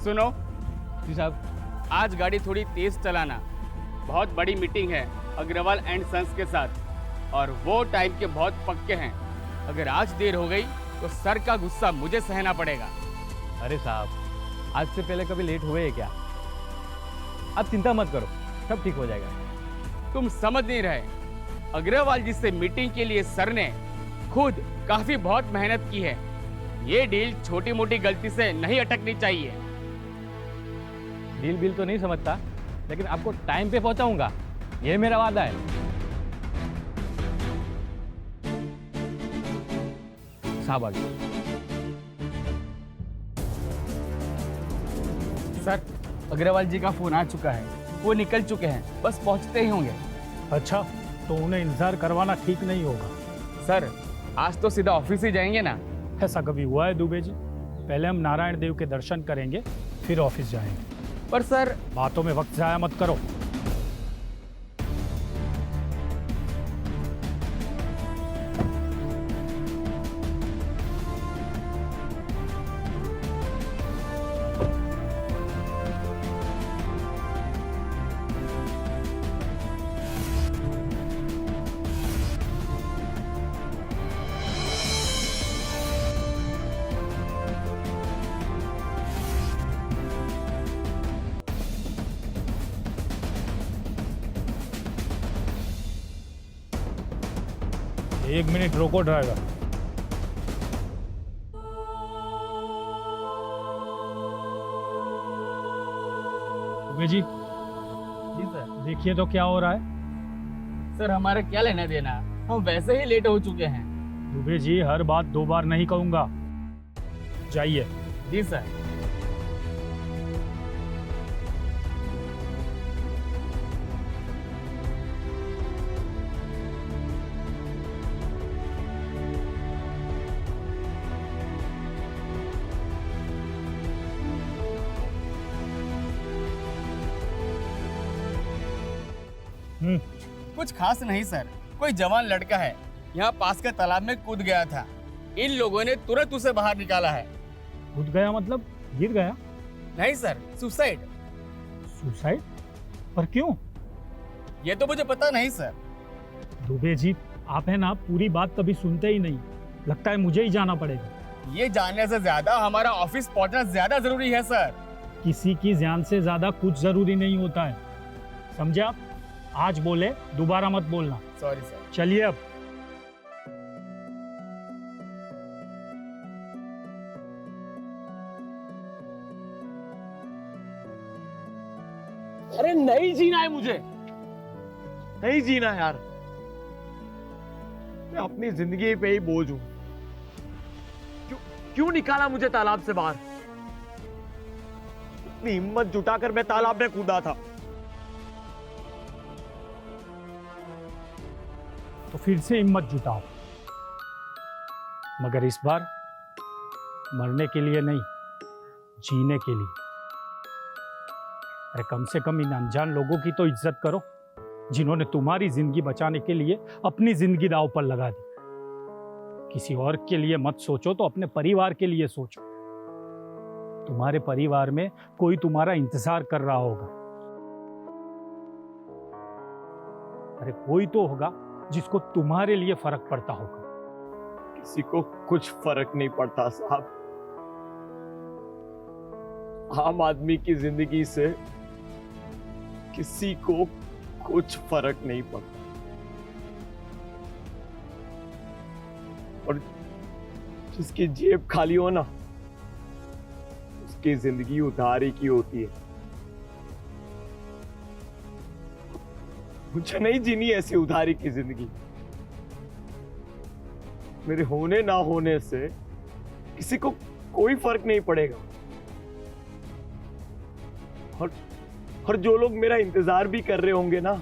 सुनो जी साहब। आज गाड़ी थोड़ी तेज चलाना, बहुत बड़ी मीटिंग है अग्रवाल एंड सन्स के साथ और वो टाइम के बहुत पक्के हैं। अगर आज देर हो गई तो सर का गुस्सा मुझे सहना पड़ेगा। अरे साहब, आज से पहले कभी लेट हुए हैं क्या? आप चिंता मत करो, सब ठीक हो जाएगा। तुम समझ नहीं रहे, अग्रवाल जी से मीटिंग के लिए सर ने खुद काफी बहुत मेहनत की है। ये डील छोटी मोटी गलती से नहीं अटकनी चाहिए। डील बिल तो नहीं समझता, लेकिन आपको टाइम पे पहुंचाऊंगा, ये मेरा वादा है। साहब आगे। सर, अग्रवाल जी का फोन आ चुका है, वो निकल चुके हैं, बस पहुंचते ही होंगे। अच्छा, तो उन्हें इंतजार करवाना ठीक नहीं होगा। सर, आज तो सीधा ऑफिस ही जाएंगे ना? ऐसा कभी हुआ है दुबे जी? पहले हम नारायण देव के दर्शन करेंगे, फिर ऑफिस जाएंगे। पर सर, बातों में वक्त जाया मत करो। एक मिनट रोको ड्राइवर। दुबे जी, जी सर। देखिए तो क्या हो रहा है। सर, हमारा क्या लेना देना, हम वैसे ही लेट हो चुके हैं। दुबे जी, हर बात दो बार नहीं कहूंगा। जाइए। जी सर। कुछ खास नहीं सर, कोई जवान लड़का है, यहाँ पास के तालाब में कूद गया था। इन लोगों ने तुरंत उसे बाहर निकाला है। कूद गया मतलब गिर गया? नहीं सर, सुसाइड। सुसाइड? पर क्यों? ये तो मुझे पता नहीं सर। दुबे जी, आप है ना, पूरी बात कभी सुनते ही नहीं। लगता है मुझे ही जाना पड़ेगा। ये जानने से ज्यादा हमारा ऑफिस पहुंचना ज्यादा जरूरी है सर। किसी की जान से ज्यादा कुछ जरूरी नहीं होता है, समझे आप? आज बोले, दोबारा मत बोलना। Sorry sir. चलिए अब। अरे नहीं जीना है मुझे, नहीं जीना है यार। मैं अपनी जिंदगी पे ही बोझ हूं। क्यों निकाला मुझे तालाब से बाहर? इतनी हिम्मत जुटाकर मैं तालाब में कूदा था। तो फिर से हिम्मत जुटाओ, मगर इस बार मरने के लिए नहीं, जीने के लिए। अरे कम से कम इन अनजान लोगों की तो इज्जत करो, जिन्होंने तुम्हारी जिंदगी बचाने के लिए अपनी जिंदगी दांव पर लगा दी। किसी और के लिए मत सोचो तो अपने परिवार के लिए सोचो। तुम्हारे परिवार में कोई तुम्हारा इंतजार कर रहा होगा। अरे कोई तो होगा जिसको तुम्हारे लिए फर्क पड़ता होगा। किसी को कुछ फर्क नहीं पड़ता साहब। आम आदमी की जिंदगी से किसी को कुछ फर्क नहीं पड़ता। और जिसकी जेब खाली हो ना, उसकी जिंदगी उधारी की होती है। मुझे नहीं जीनी ऐसी उधारी की जिंदगी। मेरे होने ना होने से किसी को कोई फर्क नहीं पड़ेगा। और जो लोग मेरा इंतजार भी कर रहे होंगे ना,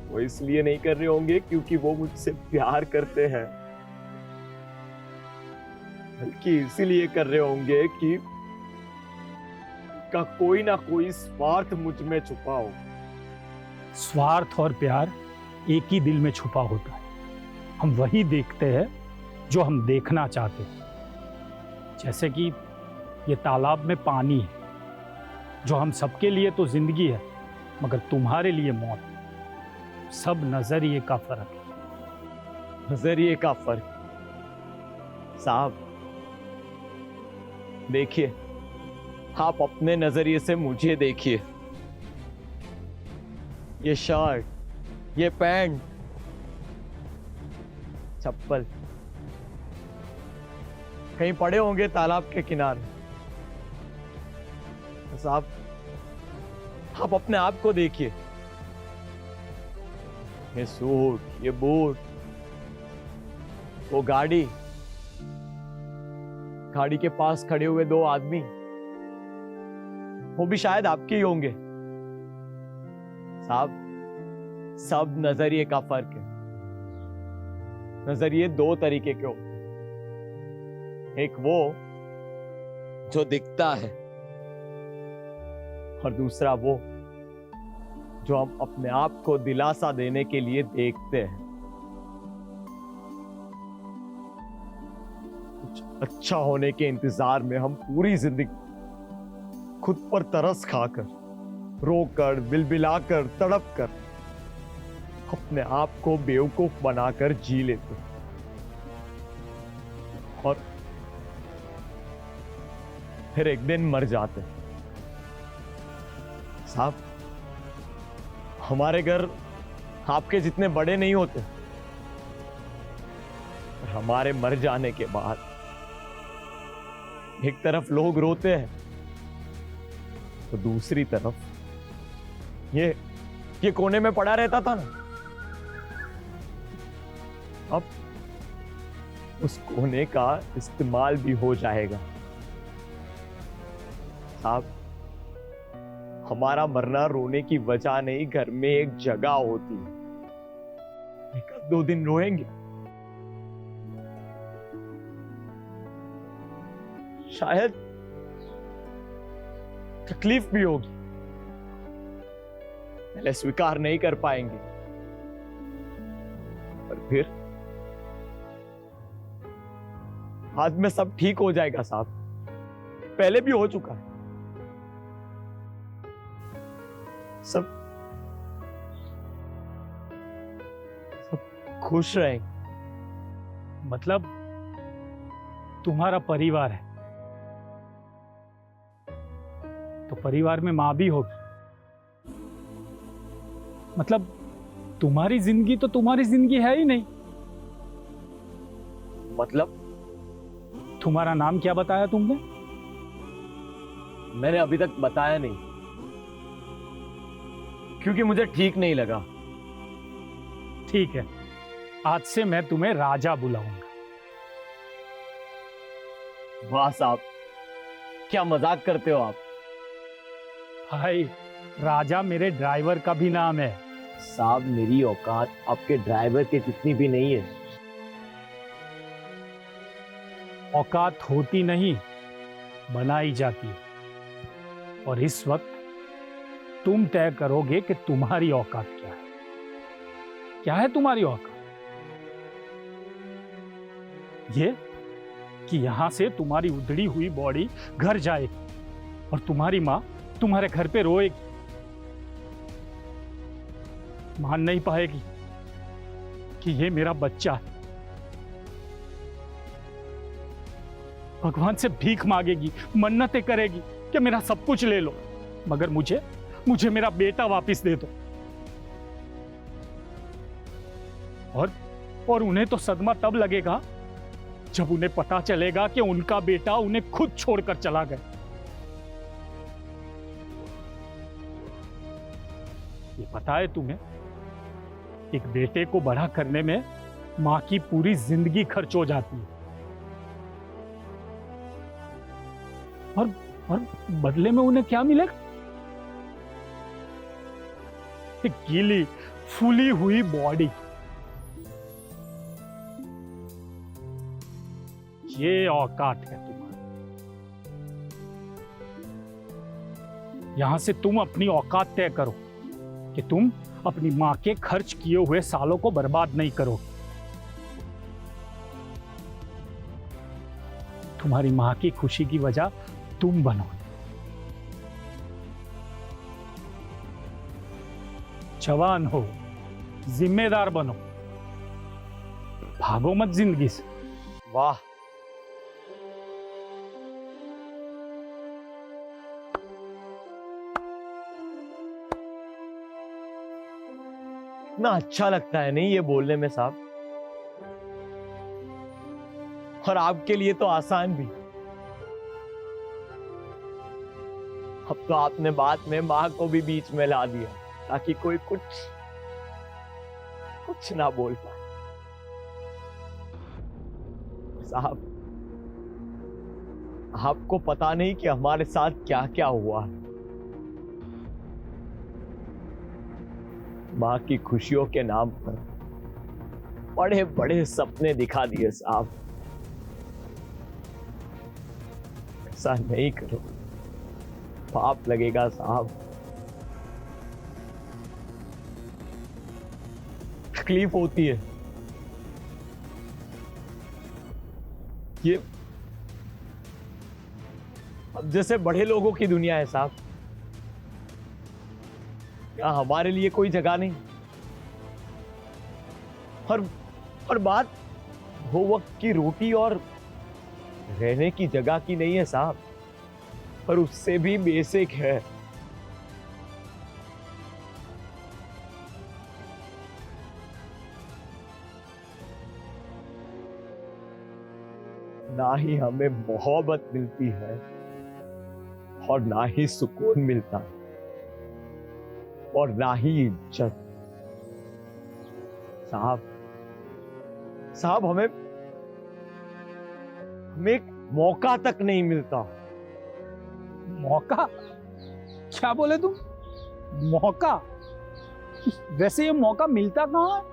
वो इसलिए नहीं कर रहे होंगे क्योंकि वो मुझसे प्यार करते हैं, बल्कि इसीलिए कर रहे होंगे कि का कोई ना कोई स्वार्थ मुझ में छुपा हो। स्वार्थ और प्यार एक ही दिल में छुपा होता है। हम वही देखते हैं जो हम देखना चाहते हैं। जैसे कि ये तालाब में पानी है, जो हम सबके लिए तो जिंदगी है, मगर तुम्हारे लिए मौत। सब नजरिए का फर्क है। नजरिए का फर्क। साहब देखिए, आप अपने नजरिए से मुझे देखिए। ये शर्ट, ये पैंट, चप्पल कहीं पड़े होंगे तालाब के किनारे। साहब आप अपने आप को देखिए। ये सूट, ये बूट, वो गाड़ी के पास खड़े हुए दो आदमी, वो भी शायद आपके ही होंगे। साहब सब नजरिए का फर्क है। नजरिए दो तरीके के होते हैं। एक वो जो दिखता है, और दूसरा वो जो हम अपने आप को दिलासा देने के लिए देखते हैं। कुछ अच्छा होने के इंतजार में हम पूरी जिंदगी खुद पर तरस खाकर, रोकर, बिलबिलाकर, तड़प कर अपने आप को बेवकूफ बनाकर जी लेते, और फिर एक दिन मर जाते। साहब हमारे घर आपके जितने बड़े नहीं होते, और हमारे मर जाने के बाद एक तरफ लोग रोते हैं तो दूसरी तरफ ये कोने में पड़ा रहता था ना, अब उस कोने का इस्तेमाल भी हो जाएगा। साहब हमारा मरना रोने की वजह नहीं, घर में एक जगह होती है। एक दो दिन रोएंगे, शायद तकलीफ भी होगी, पहले स्वीकार नहीं कर पाएंगे, पर फिर बाद में सब ठीक हो जाएगा। साहब पहले भी हो चुका है। सब खुश रहेंगे। मतलब तुम्हारा परिवार है तो परिवार में मां भी होगी। मतलब तुम्हारी जिंदगी तो तुम्हारी जिंदगी है ही नहीं। मतलब तुम्हारा नाम क्या बताया तुमने? मैंने अभी तक बताया नहीं, क्योंकि मुझे ठीक नहीं लगा। ठीक है, आज से मैं तुम्हें राजा बुलाऊंगा। वाह साहब, क्या मजाक करते हो आप। भाई, राजा मेरे ड्राइवर का भी नाम है। साहब मेरी औकात आपके ड्राइवर के जितनी भी नहीं है। औकात होती नहीं, बनाई जाती है, और इस वक्त तुम तय करोगे कि तुम्हारी औकात क्या है। क्या है तुम्हारी औकात? ये कि यहां से तुम्हारी उधड़ी हुई बॉडी घर जाएगी और तुम्हारी मां तुम्हारे घर पे रोएगी, मान नहीं पाएगी कि ये मेरा बच्चा है। भगवान से भीख मांगेगी, मन्नतें करेगी कि मेरा सब कुछ ले लो, मगर मुझे मेरा बेटा वापस दे दो। और उन्हें तो सदमा तब लगेगा जब उन्हें पता चलेगा कि उनका बेटा उन्हें खुद छोड़कर चला गया। ये पता है तुम्हें, एक बेटे को बड़ा करने में मां की पूरी जिंदगी खर्च हो जाती है, और बदले में उन्हें क्या मिलेगा? एक गीली फूली हुई बॉडी। ये औकात है तुम्हारी। यहां से तुम अपनी औकात तय करो कि तुम अपनी मां के खर्च किए हुए सालों को बर्बाद नहीं करो। तुम्हारी मां की खुशी की वजह तुम बनो। जवान हो, जिम्मेदार बनो, भागो मत जिंदगी से। वाह, इतना अच्छा लगता है नहीं ये बोलने में साहब, और आपके लिए तो आसान भी। अब तो आपने बात में मां को भी बीच में ला दिया ताकि कोई कुछ ना बोल पाए। साहब, आपको पता नहीं कि हमारे साथ क्या क्या हुआ है। मां की खुशियों के नाम पर बड़े बड़े सपने दिखा दिए साहब। ऐसा नहीं करो, पाप लगेगा साहब। तकलीफ होती है। ये अब जैसे बड़े लोगों की दुनिया है साहब, यहाँ हमारे लिए कोई जगह नहीं। और बात वो वक्त की रोटी और रहने की जगह की नहीं है साहब, पर उससे भी बेसिक है। ना ही हमें मोहब्बत मिलती है और ना ही सुकून मिलता, और ना ही इज्जत। साहब हमें एक मौका तक नहीं मिलता। मौका? क्या बोले तुम? मौका? वैसे ये मौका मिलता कहाँ है?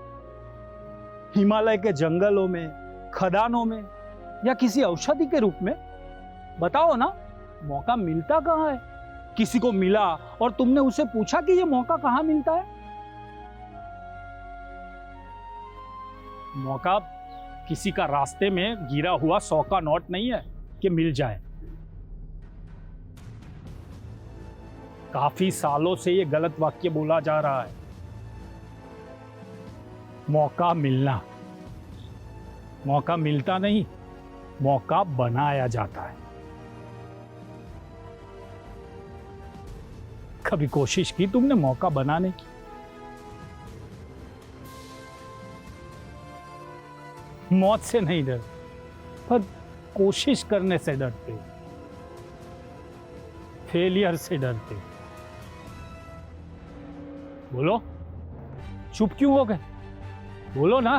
हिमालय के जंगलों में, खदानों में, या किसी औषधि के रूप में? बताओ ना, मौका मिलता कहाँ है? किसी को मिला और तुमने उसे पूछा कि ये मौका कहाँ मिलता है? मौका किसी का रास्ते में गिरा हुआ 100 का नोट नहीं है कि मिल जाए। काफी सालों से ये गलत वाक्य बोला जा रहा है। मौका मिलना, मौका मिलता नहीं, मौका बनाया जाता है। कभी कोशिश की तुमने मौका बनाने की? मौत से नहीं डरते, पर कोशिश करने से डरते, फेलियर से डरते। बोलो, चुप क्यों हो गए? बोलो ना,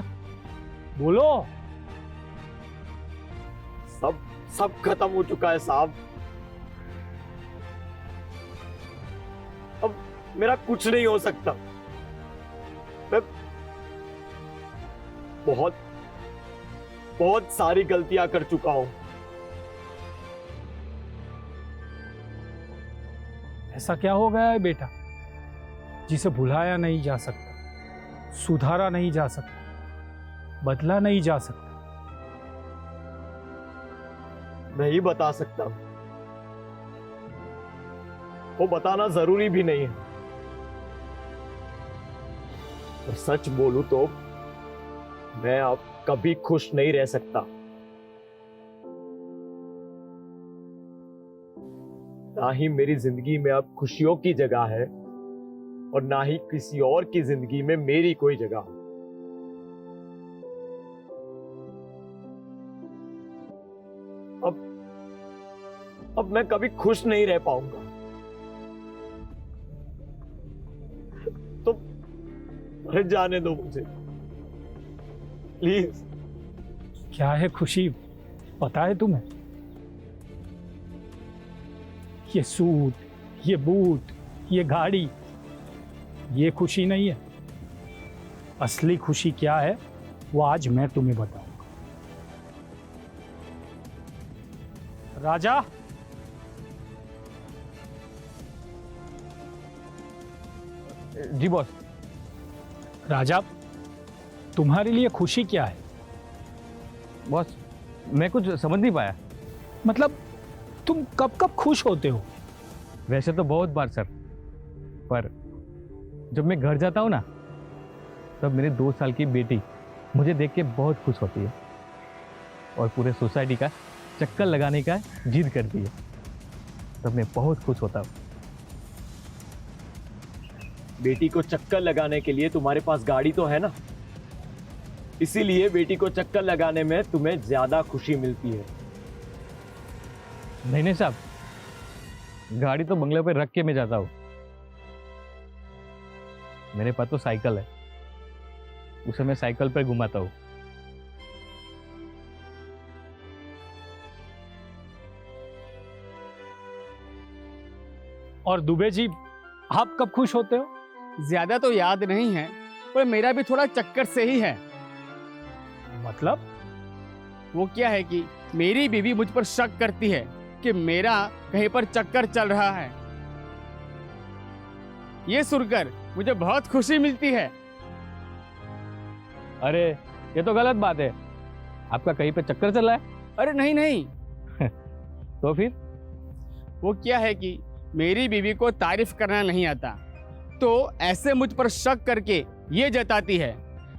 बोलो। सब खत्म हो चुका है साहब। अब मेरा कुछ नहीं हो सकता। मैं बहुत सारी गलतियां कर चुका हूं। ऐसा क्या हो गया है बेटा जिसे भुलाया नहीं जा सकता, सुधारा नहीं जा सकता, बदला नहीं जा सकता? नहीं बता सकता, वो बताना जरूरी भी नहीं है। तो सच बोलूं तो मैं अब कभी खुश नहीं रह सकता। ना ही मेरी जिंदगी में अब खुशियों की जगह है और ना ही किसी और की जिंदगी में मेरी कोई जगह। अब मैं कभी खुश नहीं रह पाऊंगा। तो अरे जाने दो मुझे प्लीज। क्या है खुशी, पता है तुम्हें? ये सूट, ये बूट, ये गाड़ी, ये खुशी नहीं है। असली खुशी क्या है वो आज मैं तुम्हें बताऊंगा। राजा, जी बॉस। राजा, तुम्हारे लिए खुशी क्या है? बॉस मैं कुछ समझ नहीं पाया। मतलब तुम कब कब खुश होते हो? वैसे तो बहुत बार सर, पर जब मैं घर जाता हूँ ना, तब मेरे 2 साल की बेटी मुझे देख के बहुत खुश होती है और पूरे सोसाइटी का चक्कर लगाने का जिद करती है, तब मैं बहुत खुश होता हूँ। बेटी को चक्कर लगाने के लिए तुम्हारे पास गाड़ी तो है ना, इसीलिए बेटी को चक्कर लगाने में तुम्हें ज्यादा खुशी मिलती है। नहीं साहब, गाड़ी तो बंगले पे रख के मैं जाता हूँ। मेरे पास तो साइकिल है, उसे मैं साइकिल पर घुमाता हूँ। और दुबे जी, आप कब खुश होते हो? ज्यादा तो याद नहीं है, पर मेरा भी थोड़ा चक्कर से ही है। मतलब? वो क्या है कि मेरी बीवी मुझ पर शक करती है कि मेरा कहीं पर चक्कर चल रहा है। ये सुनकर मुझे बहुत खुशी मिलती है। अरे ये तो गलत बात है, आपका कहीं पे चक्कर चल रहा है? अरे नहीं नहीं, तो फिर? वो क्या है कि मेरी बीवी को तारीफ करना नहीं आता, तो ऐसे मुझ पर शक करके ये जताती है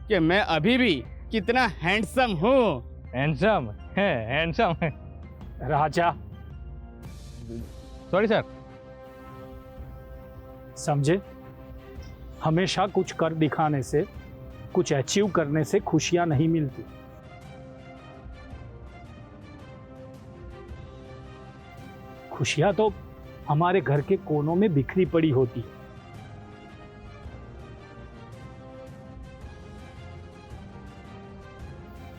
कि मैं अभी भी कितना हैंडसम हूँ। हैंडसम है, हैंडसम है। राजा, सॉरी सर। समझे, हमेशा कुछ कर दिखाने से, कुछ अचीव करने से खुशियां नहीं मिलती। खुशियां तो हमारे घर के कोनों में बिखरी पड़ी होती है।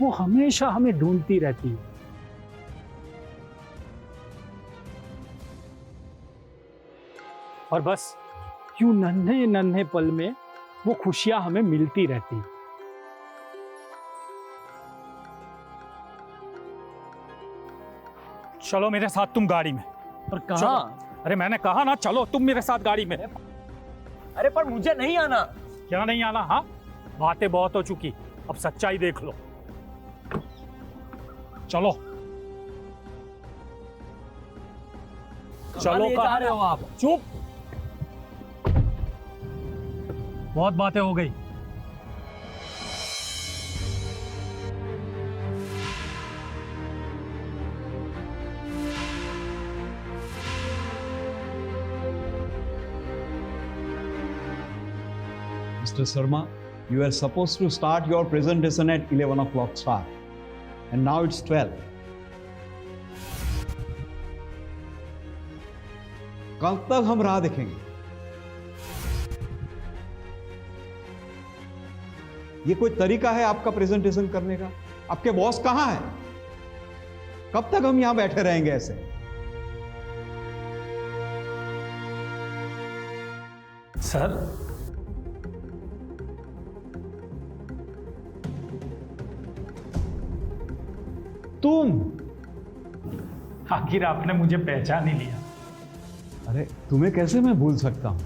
वो हमेशा हमें ढूंढती रहती है। और बस यूं नन्हे नन्हे पल में वो खुशियां हमें मिलती रहती है। चलो मेरे साथ तुम गाड़ी में। पर कहाँ? अरे मैंने कहा ना, चलो तुम मेरे साथ गाड़ी में। अरे पर मुझे नहीं आना। क्या नहीं आना? हाँ, बातें बहुत हो चुकी, अब सच्चाई देख लो। चलो चलो, कहाँ रहे हो आप? चुप, बहुत बातें हो गई। Mr. Sharma, you were supposed to start your presentation at 11 o'clock sharp, and now it's 12. कब तक हम राह देखेंगे? ये कोई तरीका है आपका प्रेजेंटेशन करने का? आपके बॉस कहां हैं? कब तक हम यहां बैठे रहेंगे ऐसे? सर, तुम? आखिर आपने मुझे पहचान ही लिया। अरे तुम्हें कैसे मैं भूल सकता हूं?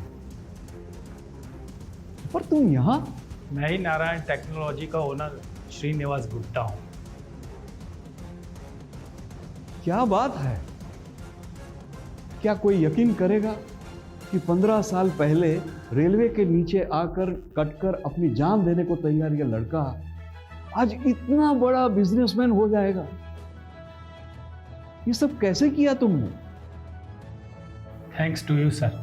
पर तुम यहां? मैं ही नारायण टेक्नोलॉजी का ओनर श्रीनिवास गुप्ता हूं। क्या बात है? क्या कोई यकीन करेगा कि 15 साल पहले रेलवे के नीचे आकर कटकर अपनी जान देने को तैयार यह लड़का आज इतना बड़ा बिजनेसमैन हो जाएगा? ये सब कैसे किया तुमने? Thanks to you sir.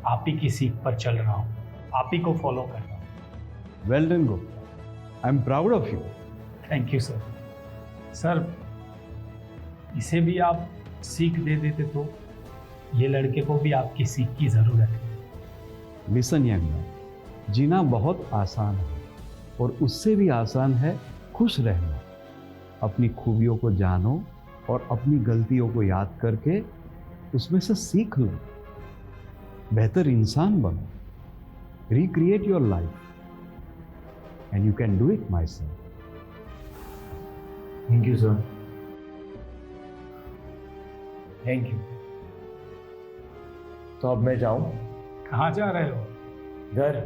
आप ही की सीख पर चल रहा हूं, आप ही को फॉलो कर रहा हूं। Well done go, I am proud of you. Thank you sir. Sir, इसे भी आप सीख दे देते तो ये लड़के को भी आपकी सीख की जरूरत है। लिसन यंग मैन, जीना बहुत आसान है और उससे भी आसान है खुश रहना। अपनी खूबियों को जानो और अपनी गलतियों को याद करके उसमें से सीख लो, बेहतर इंसान बनो, recreate your life and you can do it my son. Thank you sir, thank you. तो अब मैं जाऊं कहाँ जा रहे हो? घर।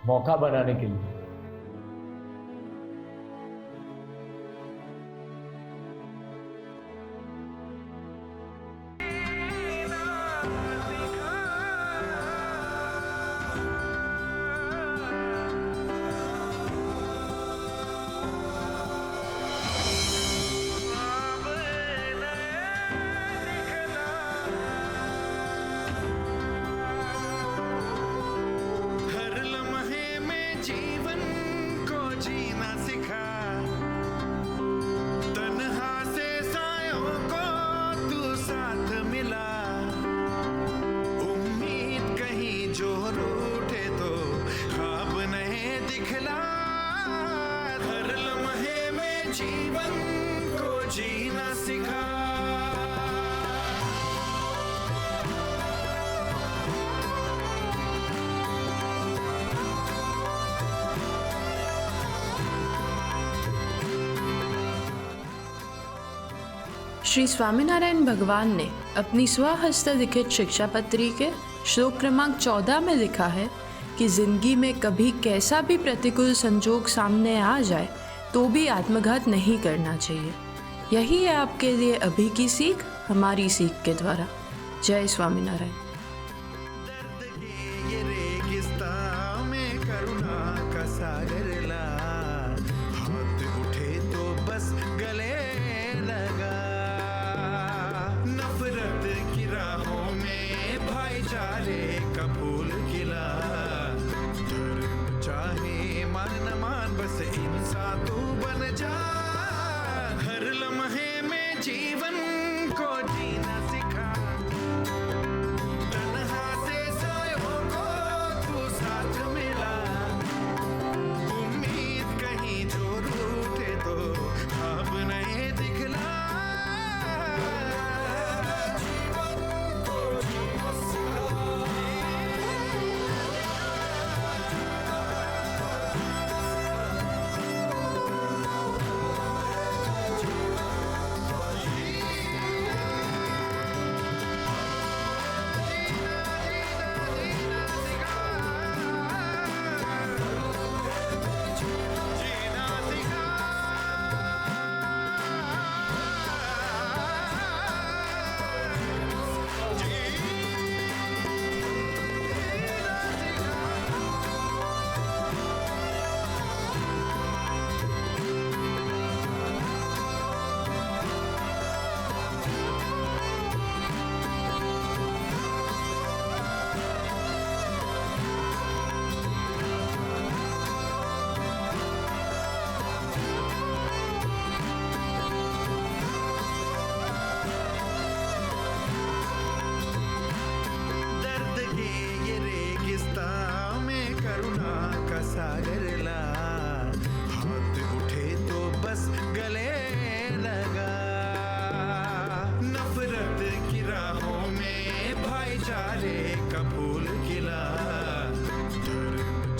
मौका बनाने के लिए। श्री स्वामीनारायण भगवान ने अपनी स्वहस्त लिखित शिक्षा पत्री के श्लोक क्रमांक 14 में लिखा है कि जिंदगी में कभी कैसा भी प्रतिकूल संजोग सामने आ जाए तो भी आत्मघात नहीं करना चाहिए। यही है आपके लिए अभी की सीख, हमारी सीख के द्वारा। जय स्वामीनारायण।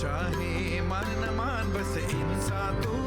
चाहे मान न मान बस इंसान तो